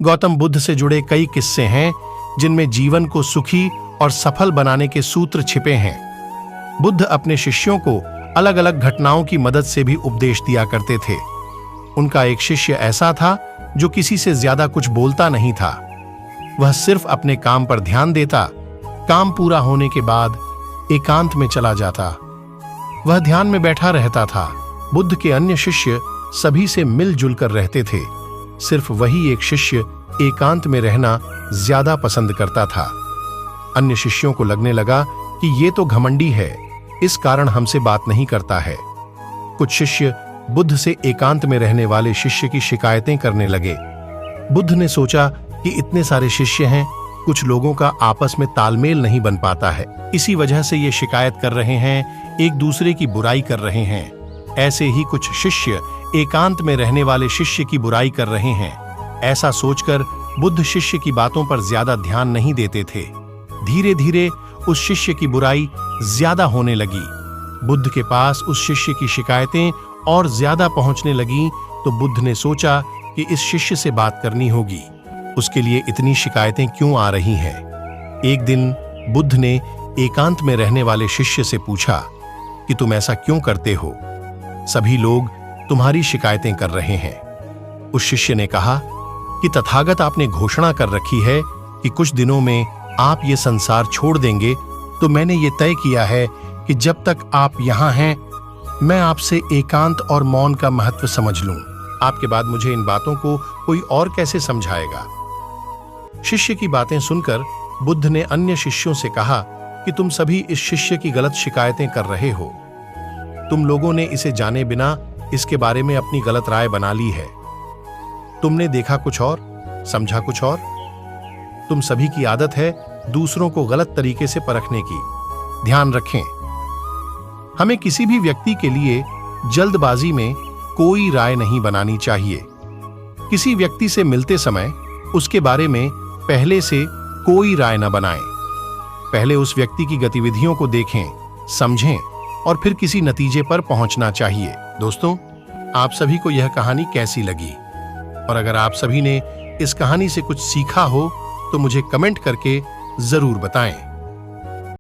गौतम बुद्ध से जुड़े कई किस्से हैं जिनमें जीवन को सुखी और सफल बनाने के सूत्र छिपे हैं। बुद्ध अपने शिष्यों को अलग अलग घटनाओं की मदद से भी उपदेश दिया करते थे। उनका एक शिष्य ऐसा था जो किसी से ज्यादा कुछ बोलता नहीं था। वह सिर्फ अपने काम पर ध्यान देता, काम पूरा होने के बाद एकांत में चला जाता। वह ध्यान में बैठा रहता था। बुद्ध के अन्य शिष्य सभी से मिलजुल कर रहते थे। सिर्फ वही एक शिष्य एकांत में रहना ज्यादा पसंद करता था। अन्य शिष्यों को लगने लगा कि ये तो घमंडी है, इस कारण हमसे बात नहीं करता है। कुछ शिष्य बुद्ध से एकांत में रहने वाले शिष्य की शिकायतें करने लगे। बुद्ध ने सोचा कि इतने सारे शिष्य हैं, कुछ लोगों का आपस में तालमेल नहीं बन पाता है, इसी वजह से ये शिकायत कर रहे हैं, एक दूसरे की बुराई कर रहे हैं। ऐसे ही कुछ शिष्य एकांत में रहने वाले शिष्य की बुराई कर रहे हैं। ऐसा सोचकर बुद्ध शिष्य की बातों पर ज्यादा ध्यान नहीं देते थे। धीरे धीरे उस शिष्य की बुराई ज्यादा होने लगी। बुद्ध के पास उस शिष्य की शिकायतें और ज्यादा पहुंचने लगी तो बुद्ध ने सोचा कि इस शिष्य से बात करनी होगी। उसके लिए इतनी शिकायतें क्यों आ रही हैं? एक दिन बुद्ध ने एकांत में रहने वाले शिष्य से पूछा कि तुम ऐसा क्यों करते हो? सभी लोग तुम्हारी शिकायतें कर रहे हैं। उस शिष्य ने कहा कि तथागत आपने घोषणा कर रखी है कि कुछ दिनों में आप ये संसार छोड़ देंगे, तो मैंने ये तय किया है कि जब तक आप यहाँ हैं मैं आपसे एकांत और मौन का महत्व समझ लूं। आपके बाद मुझे इन बातों को कोई और कैसे समझाएगा? शिष्य की बातें सुनकर बुद्ध ने अन्य शिष्यों से कहा कि तुम सभी इस शिष्य की गलत शिकायतें कर रहे हो। तुम लोगों ने इसे जाने बिना इसके बारे में अपनी गलत राय बना ली है। तुमने देखा कुछ और, समझा कुछ और। तुम सभी की आदत है दूसरों को गलत तरीके से परखने की। ध्यान रखें, हमें किसी भी व्यक्ति के लिए जल्दबाजी में कोई राय नहीं बनानी चाहिए। किसी व्यक्ति से मिलते समय उसके बारे में पहले से कोई राय न बनाएं। पहले उस व्यक्ति की गतिविधियों को देखें, समझें और फिर किसी नतीजे पर पहुंचना चाहिए। दोस्तों, आप सभी को यह कहानी कैसी लगी? और अगर आप सभी ने इस कहानी से कुछ सीखा हो तो मुझे कमेंट करके जरूर बताएं।